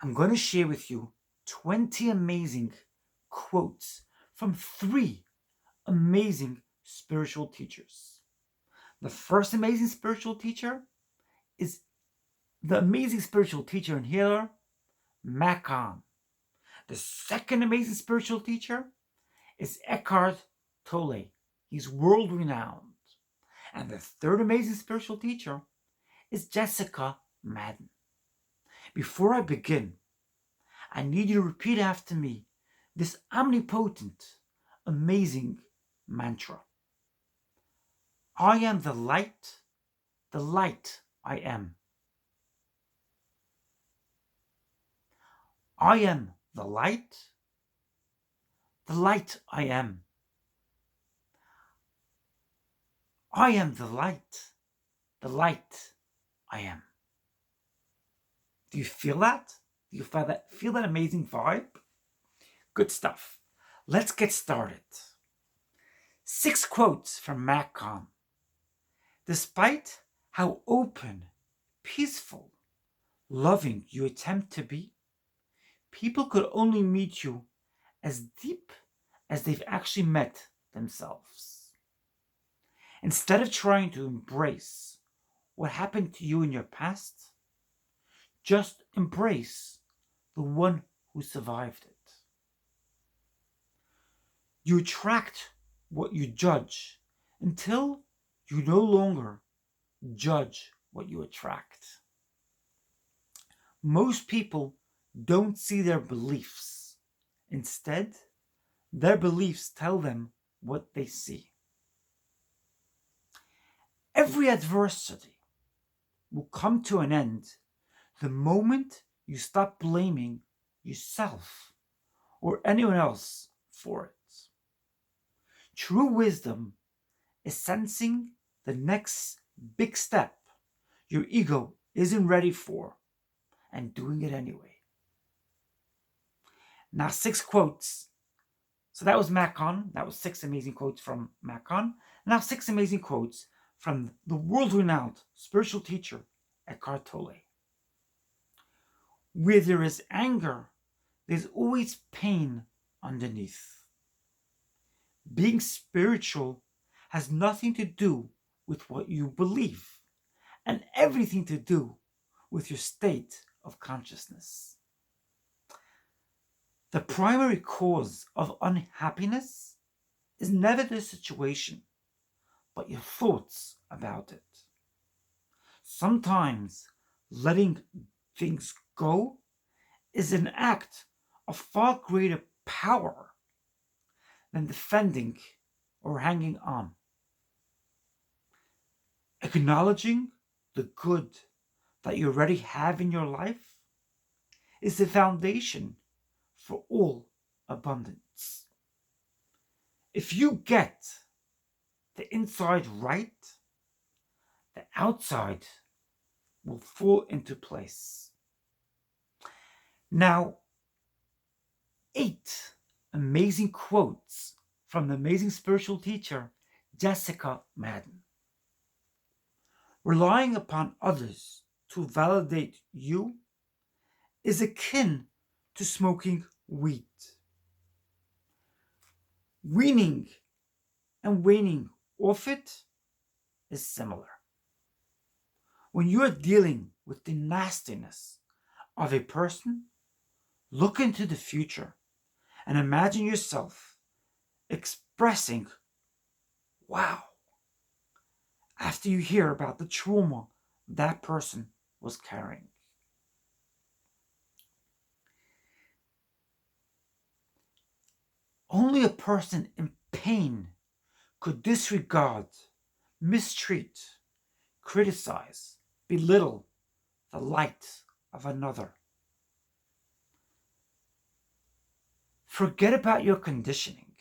I'm going to share with you 20 amazing quotes from 3 amazing spiritual teachers. The first amazing spiritual teacher is the amazing spiritual teacher and healer, Macan. The second amazing spiritual teacher is Eckhart Tolle. He's world renowned. And the third amazing spiritual teacher is Jessica Madden. Before I begin, I need you to repeat after me this omnipotent, amazing mantra. I am the light I am. I am the light I am. I am the light I am. Do you feel that? Do you feel that amazing vibe? Good stuff. Let's get started. 6 quotes from Macon. Despite how open, peaceful, loving you attempt to be, people could only meet you as deep as they've actually met themselves. Instead of trying to embrace what happened to you in your past, just embrace the one who survived it. You attract what you judge until you no longer judge what you attract. Most people don't see their beliefs. Instead, their beliefs tell them what they see. Every adversity will come to an end the moment you stop blaming yourself or anyone else for it. True wisdom is sensing the next big step your ego isn't ready for and doing it anyway. Now 6 quotes. So that was Macon. That was 6 amazing quotes from Macon. Now 6 amazing quotes from the world-renowned spiritual teacher Eckhart Tolle. Where there is anger, there's always pain underneath. Being spiritual has nothing to do with what you believe and everything to do with your state of consciousness. The primary cause of unhappiness is never the situation, but your thoughts about it. Sometimes letting things go is an act of far greater power than defending or hanging on. Acknowledging the good that you already have in your life is the foundation for all abundance. If you get the inside right, the outside will fall into place. Now, 8 amazing quotes from the amazing spiritual teacher Jessica Madden. Relying upon others to validate you is akin to smoking weed. Weaning and waning off it is similar. When you are dealing with the nastiness of a person, look into the future and imagine yourself expressing, wow, after you hear about the trauma that person was carrying. Only a person in pain could disregard, mistreat, criticize, belittle the light of another. Forget about your conditioning.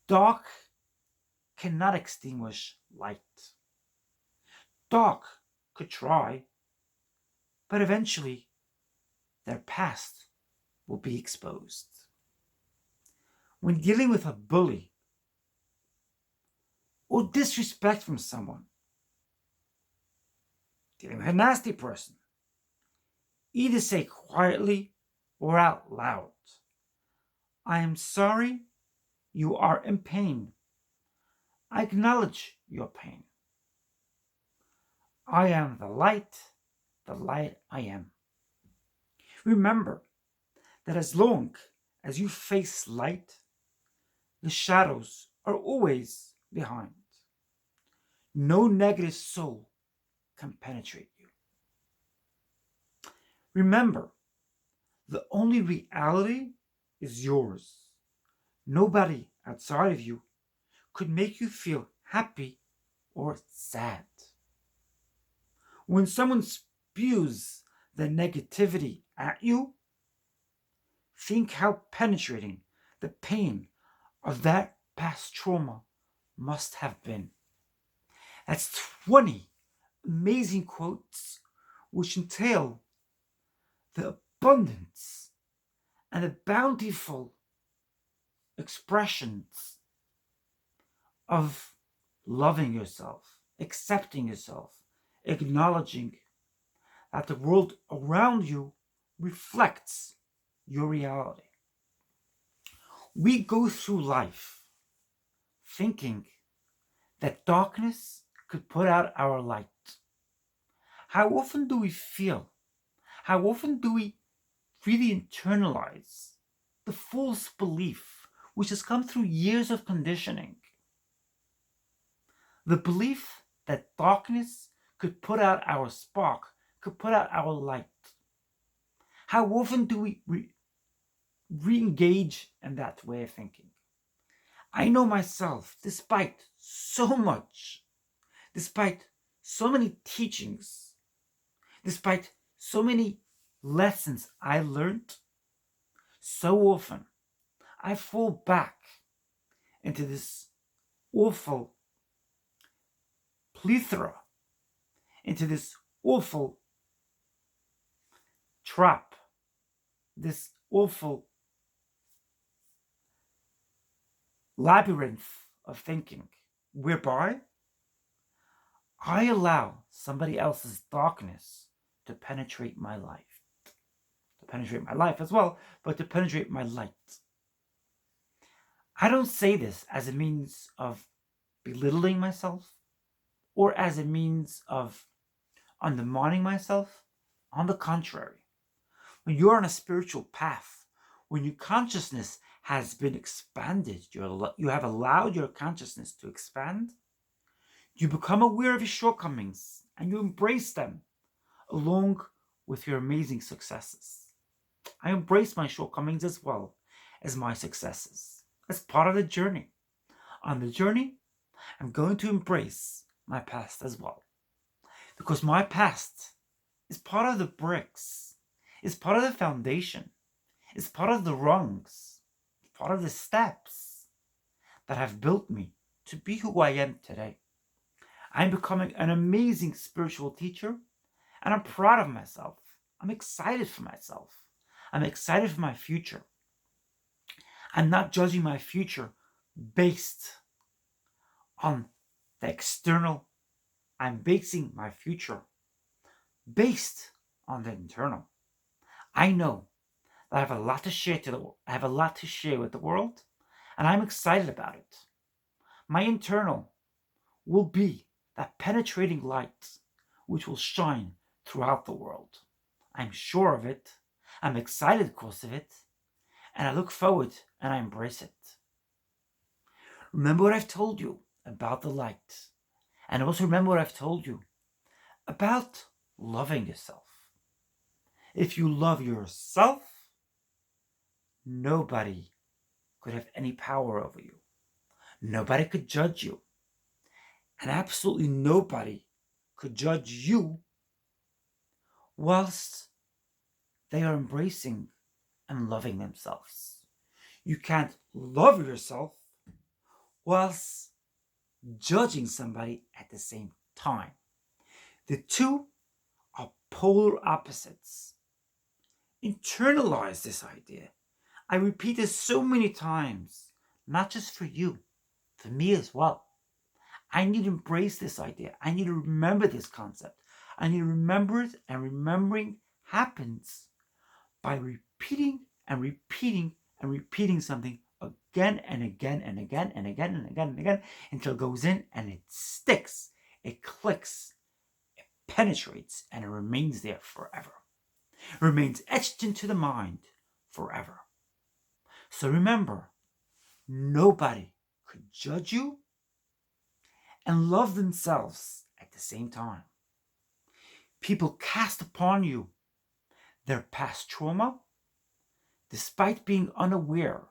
Dark cannot extinguish light. Dark could try, but eventually their past will be exposed. When dealing with a bully or disrespect from someone, dealing with a nasty person, Either say quietly or out loud, I am sorry you are in pain. I acknowledge your pain. I am the light I am. Remember that as long as you face light, the shadows are always behind. No negative soul can penetrate you. Remember, the only reality is yours. Nobody outside of you could make you feel happy or sad. When someone spews the negativity at you, think how penetrating the pain of that past trauma must have been. That's 20 amazing quotes which entail the abundance and the bountiful expressions of loving yourself, accepting yourself, acknowledging that the world around you reflects your reality. We go through life thinking that darkness could put out our light. How often do we feel? How often do we really internalize the false belief which has come through years of conditioning? The belief that darkness could put out our spark, could put out our light. How often do we re-engage in that way of thinking? I know myself, despite so much, despite so many teachings, despite so many lessons I learned, so often I fall back into this awful plethora, into this awful trap, this awful labyrinth of thinking, whereby I allow somebody else's darkness to penetrate my life. To penetrate my life as well, but to penetrate my light. I don't say this as a means of belittling myself or as a means of undermining myself. On the contrary, when you're on a spiritual path, when your consciousness has been expanded, you have allowed your consciousness to expand, you become aware of your shortcomings and you embrace them along with your amazing successes. I embrace my shortcomings as well as my successes as part of the journey. On the journey, I'm going to embrace my past as well, because my past is part of the bricks, is part of the foundation, is part of the rungs, part of the steps that have built me to be who I am today. I'm becoming an amazing spiritual teacher, and I'm proud of myself. I'm excited for myself. I'm excited for my future. I'm not judging my future based on the external. I'm basing my future based on the internal. I know that I have a lot to share I have a lot to share with the world, and I'm excited about it. My internal will be that penetrating light which will shine throughout the world. I'm sure of it. I'm excited because of it, and I look forward and I embrace it. Remember what I've told you about the light, and also remember what I've told you about loving yourself. If you love yourself, nobody could have any power over you. Nobody could judge you. And absolutely nobody could judge you whilst they are embracing and loving themselves. You can't love yourself whilst judging somebody at the same time. The two are polar opposites. Internalize this idea. I repeat this so many times, not just for you, for me as well. I need to embrace this idea. I need to remember this concept. I need to remember it, and remembering happens by repeating and repeating and repeating something again and again and again and again and again and again until it goes in and it sticks, it clicks, it penetrates, and it remains there forever. It remains etched into the mind forever. So remember, nobody could judge you and love themselves at the same time. People cast upon you their past trauma despite being unaware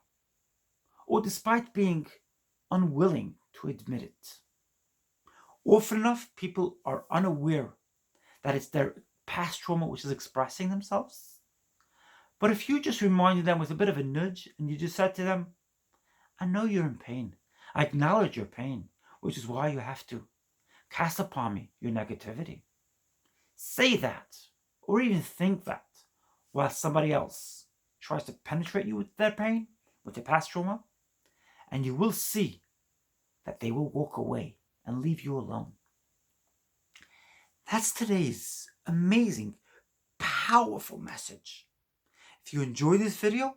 or despite being unwilling to admit it. Often enough, people are unaware that it's their past trauma which is expressing themselves. But if you just reminded them with a bit of a nudge and you just said to them, I know you're in pain. I acknowledge your pain, which is why you have to cast upon me your negativity. Say that, or even think that, while somebody else tries to penetrate you with their pain, with their past trauma, and you will see that they will walk away and leave you alone. That's today's amazing, powerful message. If you enjoy this video,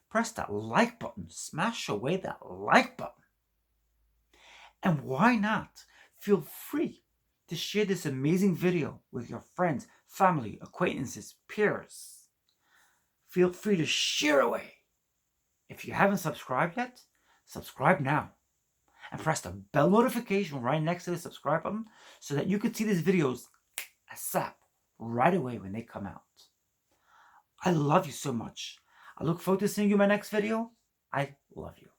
press that like button, smash away that like button. And why not? Feel free to share this amazing video with your friends, family, acquaintances, peers. Feel free to share away. If you haven't subscribed yet, subscribe now. And press the bell notification right next to the subscribe button so that you can see these videos ASAP right away when they come out. I love you so much. I look forward to seeing you in my next video. I love you.